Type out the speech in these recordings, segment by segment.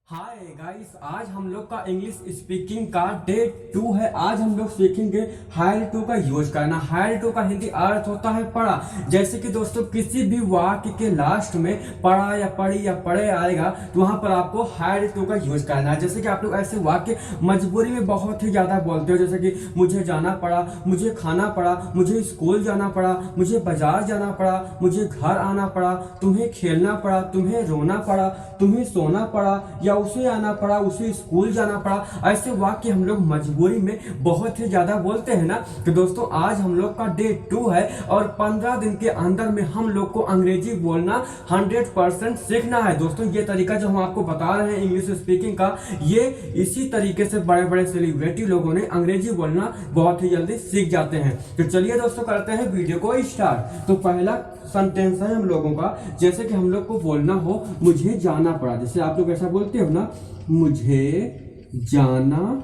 Hi guys, आज हम लोग का इंग्लिश स्पीकिंग का डे 2 है। आज हम लोग सीखेंगे हैड टू का यूज करना। हैड टू का हिंदी अर्थ होता है पढ़ा। जैसे कि दोस्तों किसी भी वाक्य के लास्ट में पढ़ा या पढ़ी या पढ़े आएगा तो वहां पर आपको हैड टू का यूज करना है। जैसे कि आप लोग ऐसे वाक्य मजबूरी में बहुत ही ज्यादा बोलते हो, जैसे कि मुझे जाना पड़ा, मुझे खाना पड़ा, मुझे स्कूल जाना पड़ा, मुझे बाजार जाना पड़ा, मुझे घर आना पड़ा, तुम्हें खेलना पड़ा, तुम्हें रोना पड़ा, तुम्हें सोना पड़ा, या उसे आना पड़ा, उसे स्कूल जाना पड़ा। ऐसे वाक्य हम लोग मजबूरी में बहुत ही ज्यादा बोलते हैं ना। तो दोस्तों आज हम लोग का डे 2 है और 15 दिन के अंदर में हम लोग को अंग्रेजी बोलना 100% सीखना है। दोस्तों ये तरीका जो हम आपको बता रहे हैं इंग्लिश स्पीकिंग का, ये इसी तरीके से बड़े बड़े सेलिब्रिटी लोगों ने अंग्रेजी बोलना बहुत ही जल्दी सीख जाते हैं। तो चलिए दोस्तों करते हैं वीडियो को स्टार्ट। तो पहला सेंटेंस है हम लोगों का, जैसे कि हम लोग को बोलना हो मुझे जाना पड़ा। जैसे आप लोग ऐसा बोलते हो ना, मुझे जाना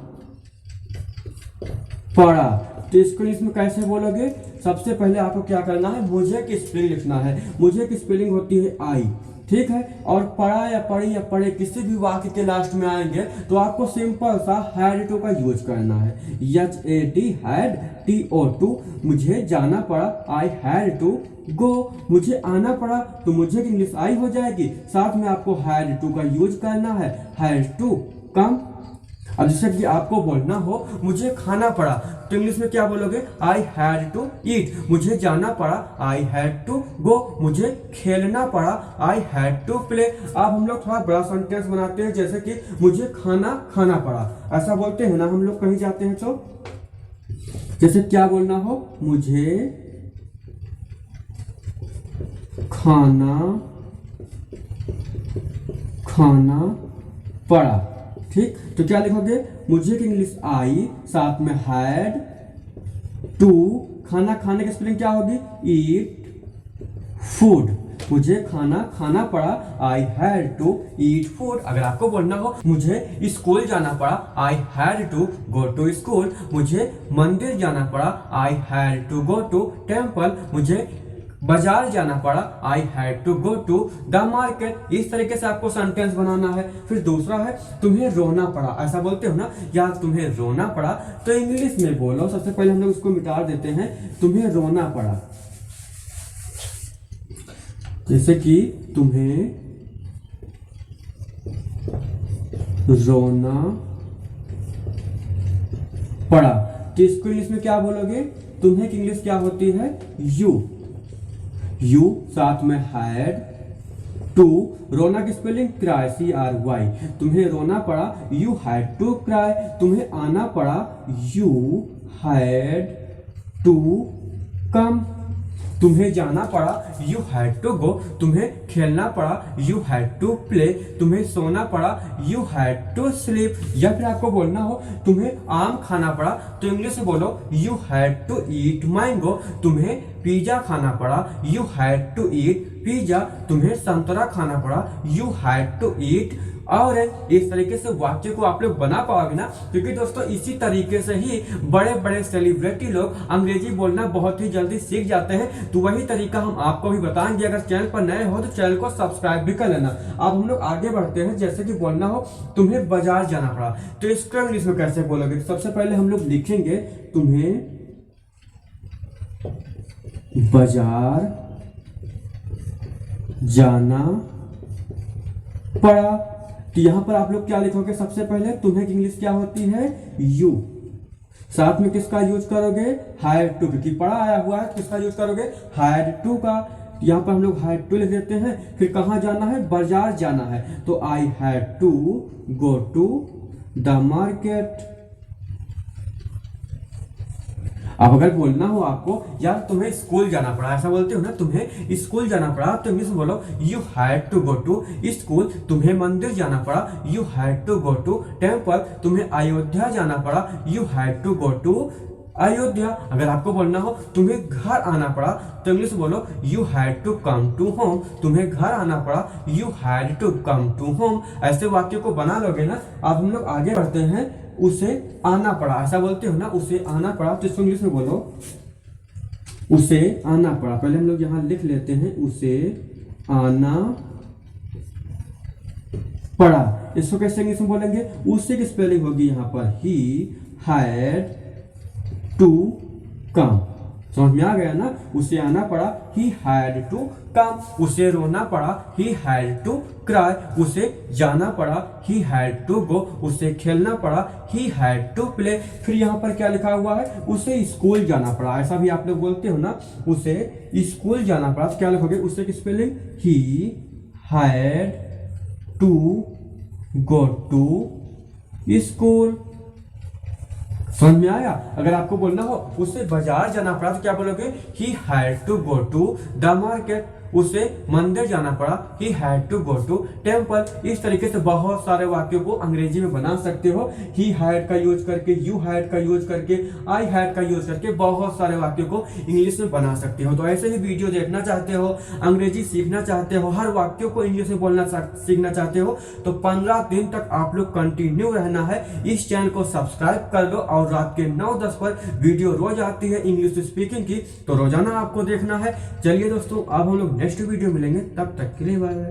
पड़ा, तो इसको इसमें कैसे बोलोगे? सबसे पहले आपको क्या करना है, मुझे की स्पेलिंग लिखना है। मुझे की स्पेलिंग होती है आई, ठीक है। और पढ़ा या पढ़ी या पढ़े किसी भी वाक्य के लास्ट में आएंगे तो आपको सिंपल सा हैड टू का यूज करना है। HAD हैड TO2, मुझे जाना पड़ा, आई हैड टू गो। मुझे आना पड़ा तो मुझे की इंग्लिश आई हो जाएगी, साथ में आपको हैड टू का यूज करना है, हैड टू कम। अब जैसे कि आपको बोलना हो मुझे खाना पड़ा तो इंग्लिश में क्या बोलोगे? I had to eat. मुझे जाना पड़ा, आई हैड टू गो। मुझे खेलना पड़ा, आई हैड टू प्ले। अब हम लोग थोड़ा बड़ा सेंटेंस बनाते हैं, जैसे कि मुझे खाना खाना पड़ा। ऐसा बोलते हैं ना हम लोग कहीं जाते हैं तो। जैसे क्या बोलना हो, मुझे खाना खाना पड़ा, ठीक। तो क्या लिखोगे? मुझे की इंग्लिश आई, साथ में हैड टू, खाना खाने की स्पेलिंग क्या होगी? Eat food. मुझे खाना खाना पड़ा, I had to eat food. अगर आपको बोलना हो मुझे स्कूल जाना पड़ा, I had to go to school. मुझे मंदिर जाना पड़ा, I had to go to temple. मुझे बाजार जाना पड़ा, I had to go to the market. इस तरीके से आपको सेंटेंस बनाना है। फिर दूसरा है तुम्हें रोना पड़ा। ऐसा बोलते हो ना, या तुम्हें रोना पड़ा तो इंग्लिश में बोलो। सबसे पहले हम लोग उसको मिटा देते हैं, तुम्हें रोना पड़ा। जैसे कि तुम्हें रोना पड़ा, तो इसको इंग्लिश में क्या बोलोगे? तुम्हें की इंग्लिश क्या होती है? यू, साथ में हैड टू। रोना की स्पेलिंग क्राई, CRY। तुम्हें रोना पड़ा, यू हैड टू क्राई। तुम्हें आना पड़ा, यू हैड टू कम। तुम्हें जाना पड़ा, यू हैड टू गो। तुम्हें खेलना पड़ा, यू हैड टू प्ले। तुम्हें सोना पड़ा, यू हैड टू स्लीप। या फिर आपको बोलना हो तुम्हें आम खाना पड़ा तो इंग्लिश में बोलो you had to eat mango. तुम्हें पिज्जा खाना पड़ा, you had to eat pizza. तुम्हें संतरा खाना पड़ा, you had to eat orange. इस तरीके से वाक्य को आप लोग बना पाओगे ना, क्योंकि दोस्तों इसी तरीके से ही बड़े बड़े सेलिब्रिटी लोग अंग्रेजी बोलना बहुत ही जल्दी सीख जाते हैं। तो वही तरीका हम आपको भी बताएंगे। अगर चैनल पर नए हो तो चैनल को सब्सक्राइब भी कर लेना। अब हम लोग आगे बढ़ते हैं। जैसे कि बोलना हो तुम्हें बाजार जाना पड़ा, तो इसको इंग्लिश में कैसे बोलोगे? सबसे पहले हम लोग लिखेंगे तुम्हें बाजार जाना पड़ा। तो यहां पर आप लोग क्या लिखोगे? सबसे पहले तुम्हें की इंग्लिश क्या होती है? यू, साथ में किसका यूज करोगे? हैड टू, क्योंकि पढ़ा आया हुआ है। किसका यूज करोगे? हैड टू का। यहां पर हम लोग हैड टू लिख देते हैं। फिर कहां जाना है? बाजार जाना है, तो I had to go to the market. अब अगर बोलना हो आपको यार तुम्हें स्कूल जाना पड़ा, ऐसा बोलते हो ना, तुम्हें स्कूल जाना पड़ा तो इंग्लिश में बोलो you had to go to school. तुम्हें मंदिर जाना पड़ा, you had to go to temple. तुम्हें अयोध्या जाना पड़ा, you had to go to Ayodhya. अगर आपको बोलना हो तुम्हें घर आना पड़ा तो इंग्लिश में बोलो you had to come to home. तुम्हें घर आना पड़ा, you had to come to home. ऐसे वाक्य को बना लोगे ना। अब हम लोग आगे बढ़ते हैं। उसे आना पड़ा, ऐसा बोलते हो ना, उसे आना पड़ा, तो इसको इंग्लिश में बोलो उसे आना पड़ा। पहले हम लोग यहाँ लिख लेते हैं, उसे आना पढ़ा। इसको कैसे इंग्लिश में बोलेंगे, उसे की स्पेलिंग होगी यहाँ पर ही हैड टू कम। समझ में आ गया ना, उसे आना पड़ा ही हैड टू कम, उसे रोना पड़ा ही हैड टू क्राई, उसे जाना पड़ा ही हैड टू गो, उसे खेलना पड़ा ही हैड टू प्ले। फिर यहाँ पर क्या लिखा हुआ है, उसे स्कूल जाना पड़ा। ऐसा भी आप लोग बोलते हो ना, उसे स्कूल जाना पड़ा, तो क्या लिखोगे, उसे की spelling he had to go to school. समझ में आया। अगर आपको बोलना हो उसे बाजार जाना पड़ा, तो क्या बोलोगे, he had to go to the market, उसे मंदिर जाना पड़ा, he had to go to temple. इस तरीके से बहुत सारे वाक्यों को अंग्रेजी में बना सकते हो, ही हैड का यूज करके, यू हैड का यूज करके, आई हैड का यूज करके बहुत सारे वाक्यों को इंग्लिश में बना सकते हो। तो ऐसे ही वीडियो देखना चाहते हो, अंग्रेजी सीखना चाहते हो, हर वाक्यों को इंग्लिश में बोलना सीखना चाहते हो, तो 15 दिन तक आप लोग कंटिन्यू रहना है। इस चैनल को सब्सक्राइब कर लो और रात के 9-10 पर वीडियो रोज आती है इंग्लिश स्पीकिंग की, तो रोजाना आपको देखना है। चलिए दोस्तों, अब हम लोग नेक्स्ट वीडियो मिलेंगे, तब तक के लिए बाय बाय।